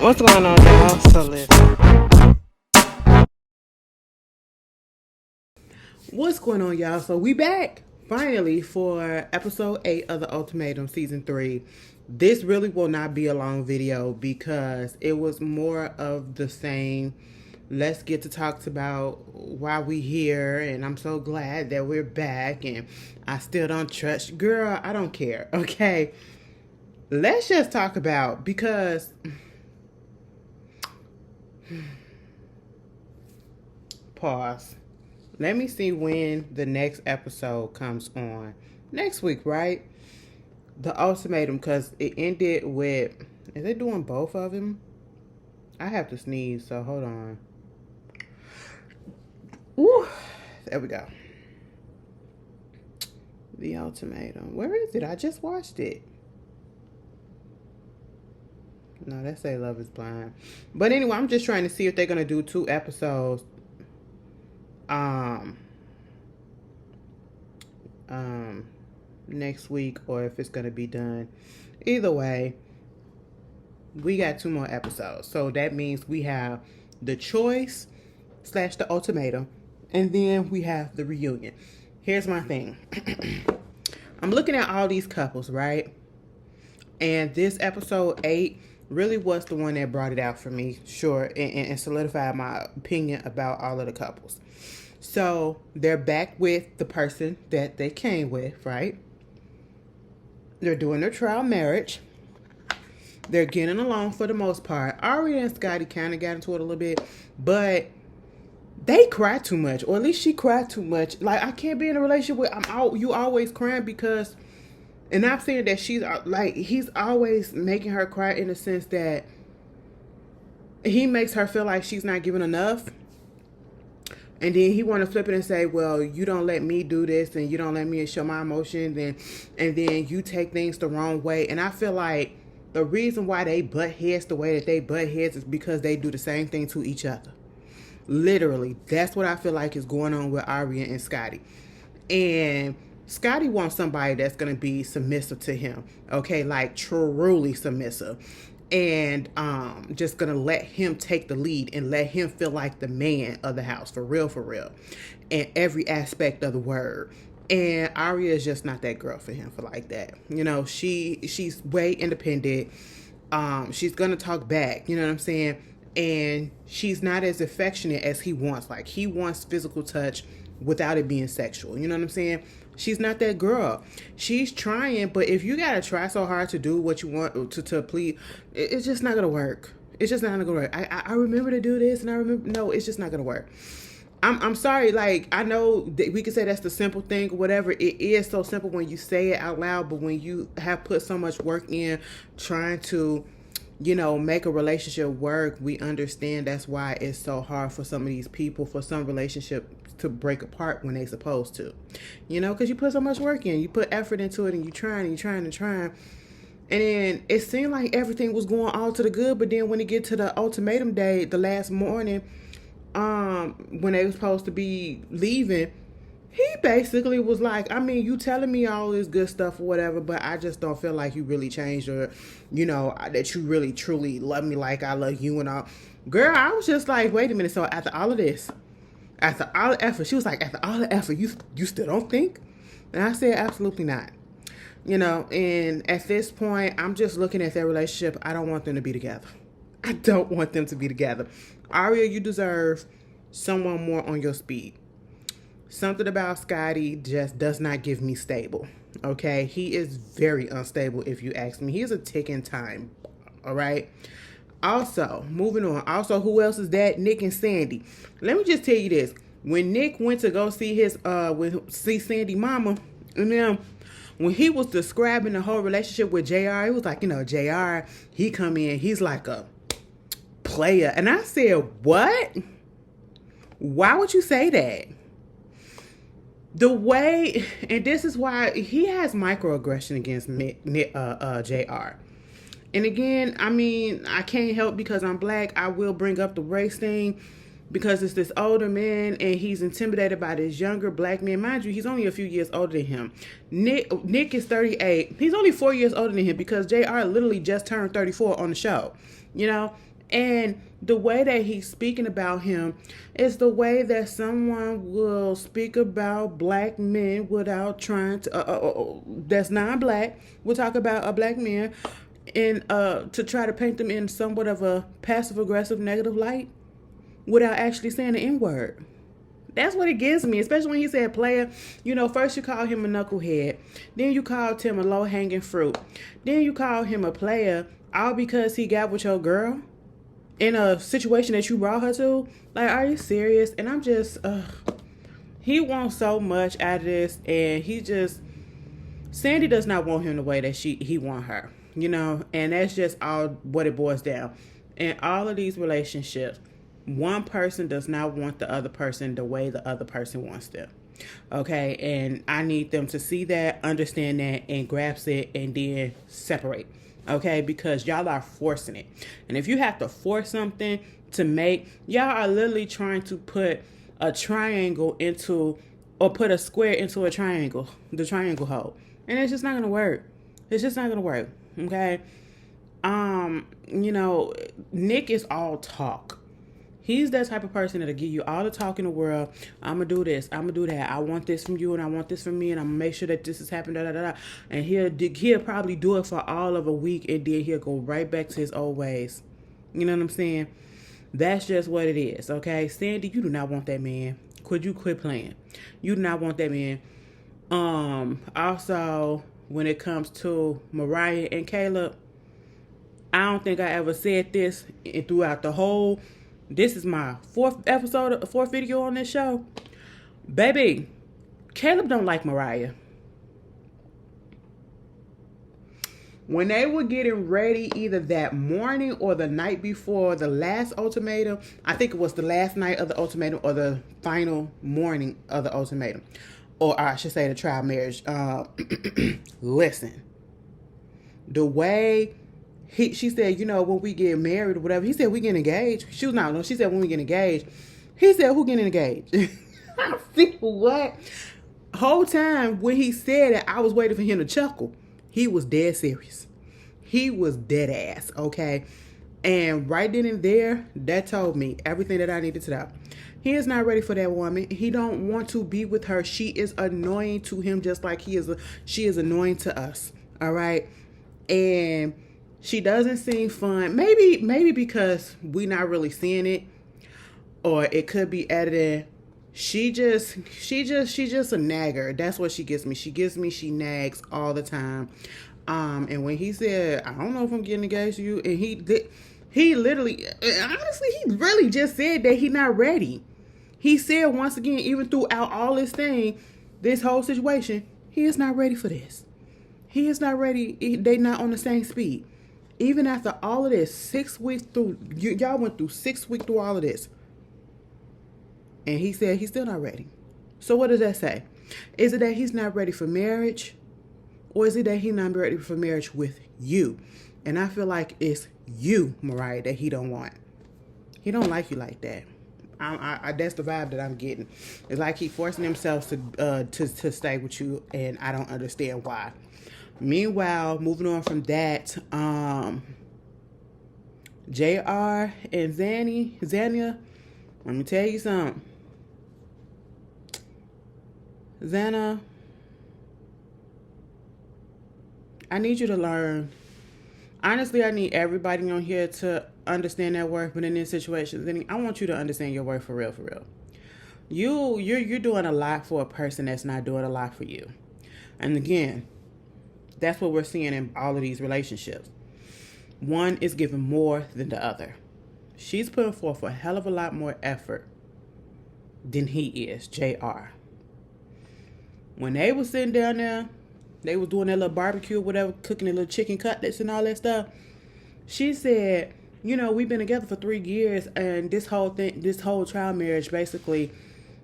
What's going on, y'all? So listen. What's going on, y'all? So we back finally for episode 8 of the Ultimatum season 3. This really will not be a long video because it was more of the same. Let's get to talk about why we here, and I'm so glad that we're back, and I still don't trust. Girl, I don't care, okay? Let's just talk about, because pause. Let me see when the next episode comes on. Next week, right? The Ultimatum, because it ended with... Is they doing both of them? I have to sneeze, so hold on. Ooh, there we go. The Ultimatum. Where is it? I just watched it. No, that say Love is Blind. But anyway, I'm just trying to see if they're going to do 2 episodes. Next week, or if it's going to be done. Either way, we got 2 more episodes. So that means we have the choice / the ultimatum, and then we have the reunion. Here's my thing. I'm looking at all these couples, right? And this episode 8 really was the one that brought it out for me, sure, and solidified my opinion about all of the couples. So they're back with the person that they came with, right? They're doing their trial marriage. They're getting along for the most part. Aria and Scotty kind of got into it a little bit, but they cry too much, or at least she cried too much. Like, I can't be in a relationship with you always crying, because, and I'm saying that she's like, he's always making her cry in the sense that he makes her feel like she's not giving enough. And then he want to flip it and say, well, you don't let me do this, and you don't let me show my emotions, and then you take things the wrong way. And I feel like the reason why they butt heads the way that they butt heads is because they do the same thing to each other. Literally, that's what I feel like is going on with Aria and Scotty. And Scotty wants somebody that's going to be submissive to him, okay, like truly submissive. And just gonna let him take the lead and let him feel like the man of the house, for real, in every aspect of the word. And Aria is just not that girl for him, for like that. You know, she's way independent. She's gonna talk back, you know what I'm saying? And she's not as affectionate as he wants. Like, he wants physical touch without it being sexual, you know what I'm saying? She's not that girl. She's trying, but if you gotta try so hard to do what you want to please, it's just not gonna work. It's just not gonna work. I remember to do this, and I remember, no, it's just not gonna work. I'm sorry, like, I know that we can say that's the simple thing or whatever. It is so simple when you say it out loud, but when you have put so much work in trying to, you know, make a relationship work, we understand that's why it's so hard for some of these people, for some relationships to break apart when they supposed to, you know, because you put so much work in, you put effort into it, and you're trying, and then it seemed like everything was going all to the good. But then when it get to the ultimatum day, the last morning, when they were supposed to be leaving, he basically was like, I mean, you telling me all this good stuff or whatever, but I just don't feel like you really changed, or, you know, that you really truly love me like I love you and all. Girl, I was just like, wait a minute. So after all of this, after all the effort, she was like, after all the effort, you still don't think? And I said, absolutely not. You know, and at this point, I'm just looking at their relationship. I don't want them to be together. I don't want them to be together. Aria, you deserve someone more on your speed. Something about Scotty just does not give me stable. Okay? He is very unstable, if you ask me. He is a ticking time. All right? Also, moving on. Also, who else is that? Nick and Sandy. Let me just tell you this. When Nick went to go see see Sandy mama, and then when he was describing the whole relationship with JR, he was like, you know, JR, he come in, he's like a player. And I said, what? Why would you say that? The way, and this is why he has microaggression against JR. And again, I mean, I can't help because I'm black. I will bring up the race thing because it's this older man and he's intimidated by this younger black man. Mind you, he's only a few years older than him. Nick is 38. He's only 4 years older than him because JR literally just turned 34 on the show, you know? And the way that he's speaking about him is the way that someone will speak about black men without trying to, that's non-black, will talk about a black man and to try to paint them in somewhat of a passive aggressive negative light without actually saying the N-word. That's what it gives me, especially when he said player. You know, first you call him a knucklehead, then you called him a low-hanging fruit, then you call him a player, all because he got with your girl in a situation that you brought her to. Like, are you serious? And I'm just, he wants so much out of this, and Sandy does not want him the way that he want her, you know, and that's just all what it boils down. In all of these relationships, one person does not want the other person the way the other person wants them. Okay, and I need them to see that, understand that, and grasp it, and then separate. Okay, because y'all are forcing it. And if you have to force something to make, y'all are literally trying to put a triangle into, or put a square into a triangle, the triangle hole. And it's just not going to work. It's just not going to work. Okay. You know, Nick is all talk. He's that type of person that'll give you all the talk in the world. I'm going to do this. I'm going to do that. I want this from you and I want this from me. And I'm going to make sure that this is happening. Da, da, da, da. And he'll probably do it for all of a week. And then he'll go right back to his old ways. You know what I'm saying? That's just what it is. Okay. Sandy, you do not want that man. Could you quit playing? You do not want that man. Also, when it comes to Mariah and Caleb, I don't think I ever said this throughout the whole. This is my fourth video on this show. Baby, Caleb don't like Mariah. When they were getting ready, either that morning or the night before the last ultimatum, I think it was the last night of the ultimatum or the final morning of the ultimatum, or I should say the trial marriage. Listen, the way she said, you know, when we get married or whatever, he said we get engaged. She said when we get engaged. He said, who getting engaged? I think what? Whole time when he said it, I was waiting for him to chuckle. He was dead serious. He was dead ass, okay? And right then and there, that told me everything that I needed to know. He is not ready for that woman. He don't want to be with her. She is annoying to him just like she is annoying to us, all right? And she doesn't seem fun. Maybe because we not really seeing it, or it could be edited. She's just a nagger. That's what she gives me. She nags all the time. And when he said, I don't know if I'm getting engaged to you, and he literally, honestly, he really just said that he's not ready. He said once again, even throughout all this thing, this whole situation, he is not ready for this. He is not ready. They not on the same speed. Even after all of this, 6 weeks through, y'all went through 6 weeks through all of this. And he said he's still not ready. So what does that say? Is it that he's not ready for marriage? Or is it that he's not ready for marriage with you? And I feel like it's you, Mariah, that he don't want. He don't like you like that. That's the vibe that I'm getting. It's like he forcing himself to stay with you, and I don't understand why. Meanwhile, moving on from that, JR and Zania, let me tell you something. Zana, I need you to learn. Honestly, I need everybody on here to understand their worth, but in this situation, Zanny, I want you to understand your worth for real, for real. You're doing a lot for a person that's not doing a lot for you. And again, that's what we're seeing in all of these relationships. One is giving more than the other. She's putting forth a hell of a lot more effort than he is, JR. When they were sitting down there, they was doing their little barbecue or whatever, cooking their little chicken cutlets and all that stuff. She said, you know, we've been together for 3 years, and this whole trial marriage basically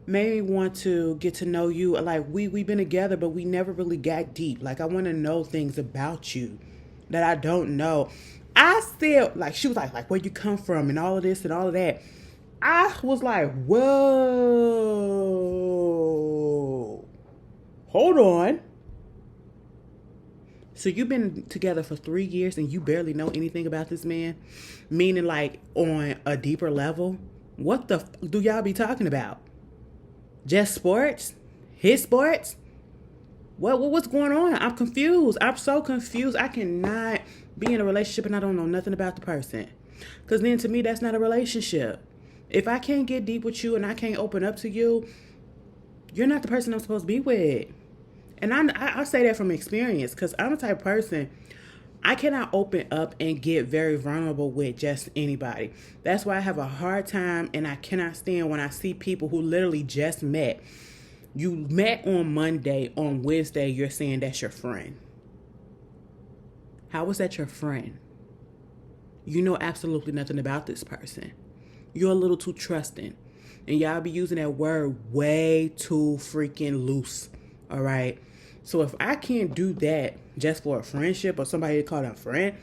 made me want to get to know you. Like, we've been together, but we never really got deep. Like, I want to know things about you that I don't know. I said, like, she was like where you come from and all of this and all of that. I was like, whoa, hold on. So you've been together for 3 years and you barely know anything about this man? Meaning like on a deeper level? What the do y'all be talking about? Just sports? His sports? What's going on? I'm confused. I'm so confused. I cannot be in a relationship and I don't know nothing about the person. Because then to me, that's not a relationship. If I can't get deep with you and I can't open up to you, you're not the person I'm supposed to be with. And I say that from experience because I'm the type of person, I cannot open up and get very vulnerable with just anybody. That's why I have a hard time and I cannot stand when I see people who literally just met. You met on Monday, on Wednesday, you're saying that's your friend. How is that your friend? You know absolutely nothing about this person. You're a little too trusting. And y'all be using that word way too freaking loose. All right? So if I can't do that just for a friendship or somebody to call them a friend,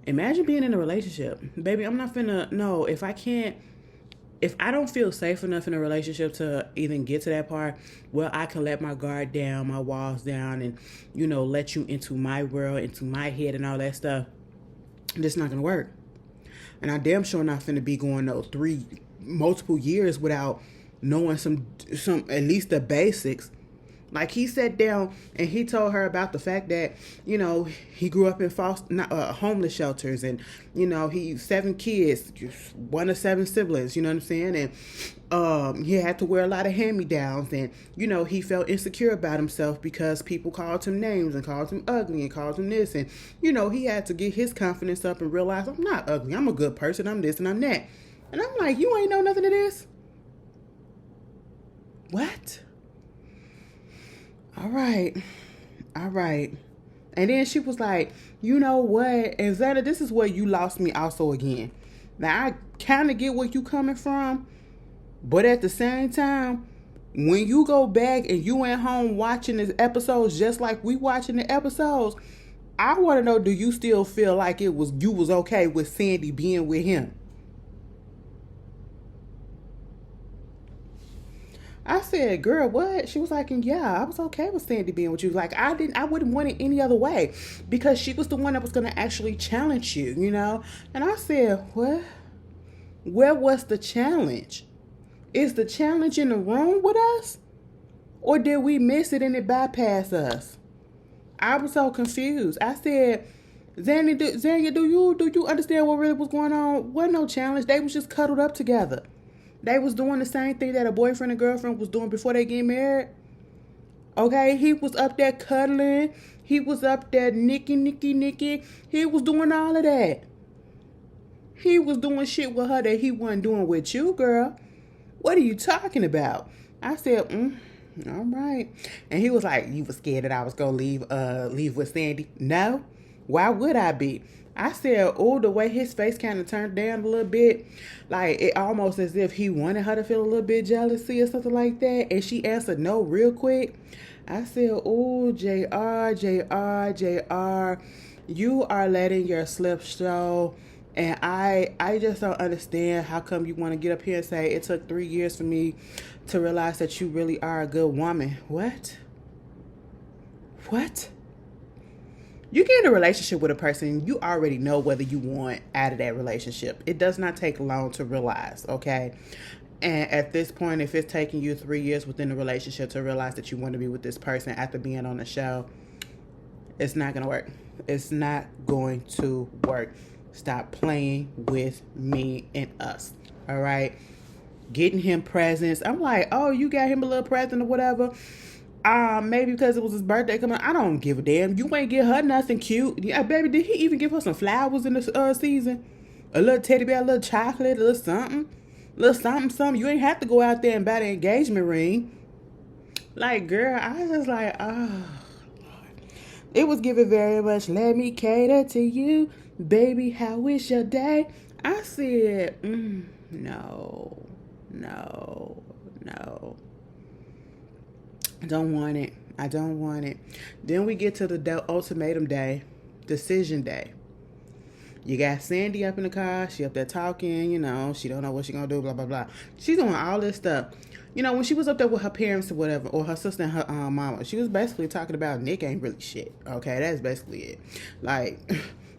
imagine being in a relationship. Baby, I'm not finna, no, if I don't feel safe enough in a relationship to even get to that part, well, I can let my guard down, my walls down, and, let you into my world, into my head and all that stuff. This not gonna work. And I damn sure not finna be going multiple years without knowing some at least the basics. Like he sat down and he told her about the fact that, he grew up in homeless shelters and, he 7 kids, one of 7 siblings, you know what I'm saying? And he had to wear a lot of hand-me-downs and, he felt insecure about himself because people called him names and called him ugly and called him this. And, he had to get his confidence up and realize I'm not ugly. I'm a good person. I'm this and I'm that. And I'm like, you ain't know nothing of this? What? All right. And then she was like, you know what? And Zana, this is where you lost me also again. Now, I kind of get where you coming from. But at the same time, when you go back and you at home watching the episodes just like we watching the episodes, I want to know, do you still feel like you was okay with Sandy being with him? I said, girl, what? She was like, yeah, I was okay with Sandy being with you. Like, I wouldn't want it any other way because she was the one that was going to actually challenge you, And I said, what? Where was the challenge? Is the challenge in the room with us? Or did we miss it and it bypassed us? I was so confused. I said, Zanya, do you understand what really was going on? Wasn't no challenge. They was just cuddled up together. They was doing the same thing that a boyfriend and girlfriend was doing before they get married. Okay, he was up there cuddling. He was up there nicky. He was doing all of that. He was doing shit with her that he wasn't doing with you, girl. What are you talking about? I said, all right. And he was like, you were scared that I was going to leave with Sandy? No. Why would I be? I said, oh, the way his face kind of turned down a little bit, like it almost as if he wanted her to feel a little bit jealousy or something like that. And she answered no real quick. I said, oh, JR, you are letting your slip show. And I just don't understand how come you want to get up here and say it took 3 years for me to realize that you really are a good woman. What? You get in a relationship with a person, you already know whether you want out of that relationship. It does not take long to realize, okay? And at this point, if it's taking you 3 years within the relationship to realize that you want to be with this person after being on the show, it's not going to work. It's not going to work. Stop playing with me and us, all right? Getting him presents. I'm like, oh, you got him a little present or whatever. Maybe because it was his birthday coming. I don't give a damn. You ain't give her nothing cute. Yeah, baby, did he even give her some flowers in the season? A little teddy bear, a little chocolate, a little something. You ain't have to go out there and buy the engagement ring. Like, girl, I was just like, oh, Lord. It was giving very much, let me cater to you. Baby, how was your day? I said, no. I don't want it. Then we get to the ultimatum day, decision day. You got Sandy up in the car. She up there talking, you know. She don't know what she gonna do, blah, blah, blah. She's doing all this stuff. You know, when she was up there with her parents or whatever, or her sister and her mama, she was basically talking about Nick ain't really shit. Okay, that's basically it. Like,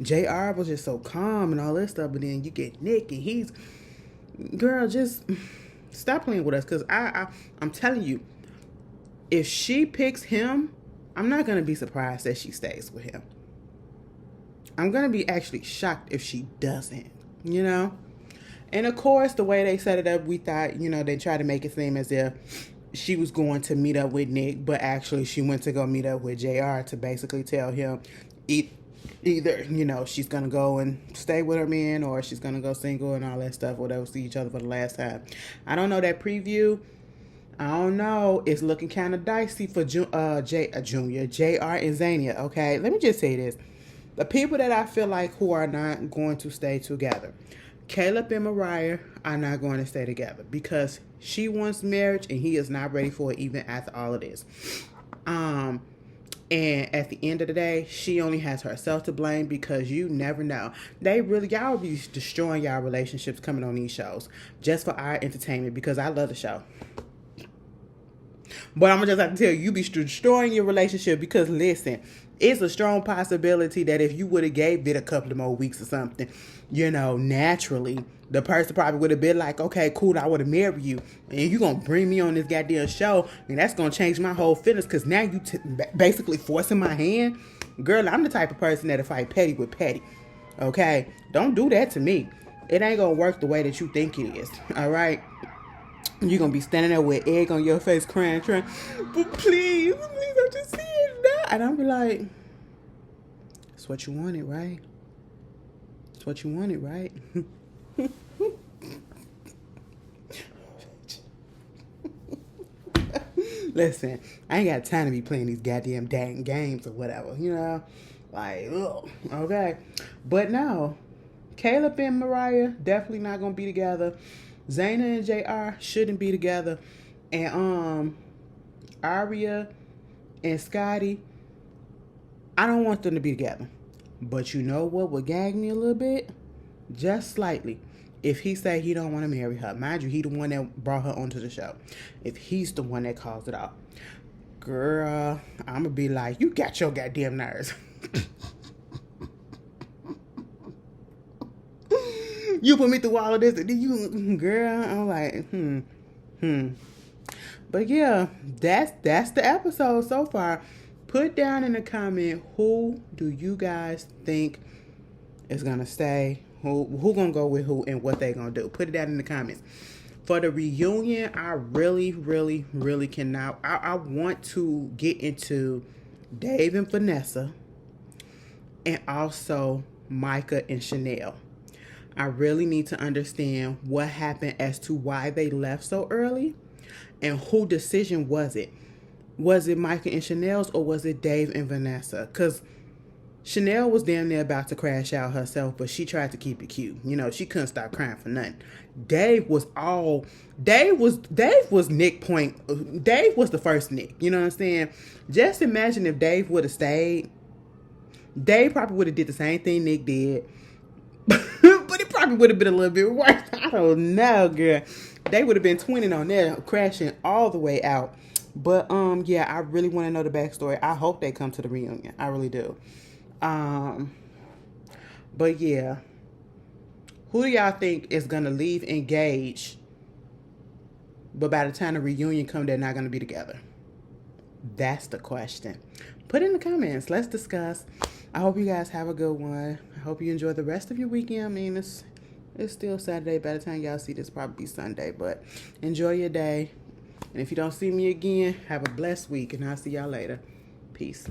JR was just so calm and all this stuff, but then you get Nick and he's, girl, just stop playing with us. Because I'm telling you, if she picks him, I'm not going to be surprised that she stays with him. I'm going to be actually shocked if she doesn't, you know? And of course, the way they set it up, we thought, you know, they tried to make it seem as if she was going to meet up with Nick, but actually she went to go meet up with JR to basically tell him either, you know, she's going to go and stay with her man or she's going to go single and all that stuff, or they'll see each other for the last time. I don't know that preview. I don't know. It's looking kind of dicey for Junior, JR and Zania, okay? Let me just say this. The people that I feel like who are not going to stay together, Caleb and Mariah are not going to stay together because she wants marriage and he is not ready for it even after all of this. And at the end of the day, she only has herself to blame because you never know. Y'all be destroying y'all relationships coming on these shows just for our entertainment because I love the show. But I'm going to just have to tell you be destroying your relationship because, listen, it's a strong possibility that if you would have gave it a couple of more weeks or something, you know, naturally, the person probably would have been like, okay, cool, I would have married you. And you going to bring me on this goddamn show, and that's going to change my whole feelings because now you basically forcing my hand. Girl, I'm the type of person that'll fight petty with petty. Okay? Don't do that to me. It ain't going to work the way that you think it is. All right? You're going to be standing there with egg on your face crying, but please, I'm just seeing that. And I'll be like, it's what you wanted, right? It's what you wanted, right? Listen, I ain't got time to be playing these goddamn dang games or whatever, you know? Like, ugh, okay. But no, Caleb and Mariah definitely not going to be together. Zayna and JR shouldn't be together. And Aria and Scotty, I don't want them to be together. But you know what would gag me a little bit? Just slightly. If he say he don't want to marry her. Mind you, he the one that brought her onto the show. If he's the one that caused it out. Girl, I'm going to be like, you got your goddamn nerves. You put me through all of this, and then you, girl, I'm like, But yeah, that's the episode so far. Put down in the comment, who do you guys think is gonna stay? Who gonna go with who and what they gonna do? Put it down in the comments. For the reunion, I really, really, really cannot. I want to get into Dave and Vanessa, and also Micah and Chanel. I really need to understand what happened as to why they left so early and whose decision was it. Was it Micah and Chanel's or was it Dave and Vanessa? Because Chanel was damn near about to crash out herself, but she tried to keep it cute. You know, she couldn't stop crying for nothing. Dave was Nick point. Dave was the first Nick. You know what I'm saying? Just imagine if Dave would have stayed. Dave probably would have did the same thing Nick did. But it probably would have been a little bit worse. I don't know, girl. They would have been twinning on there, crashing all the way out. But yeah, I really want to know the backstory. I hope they come to the reunion. I really do. But yeah, who do y'all think is gonna leave engaged, but by the time the reunion come, they're not gonna be together? That's the question. Put in the comments. Let's discuss. I hope you guys have a good one. I hope you enjoy the rest of your weekend. I mean, it's still Saturday. By the time y'all see this, probably be Sunday. But enjoy your day. And if you don't see me again, have a blessed week. And I'll see y'all later. Peace.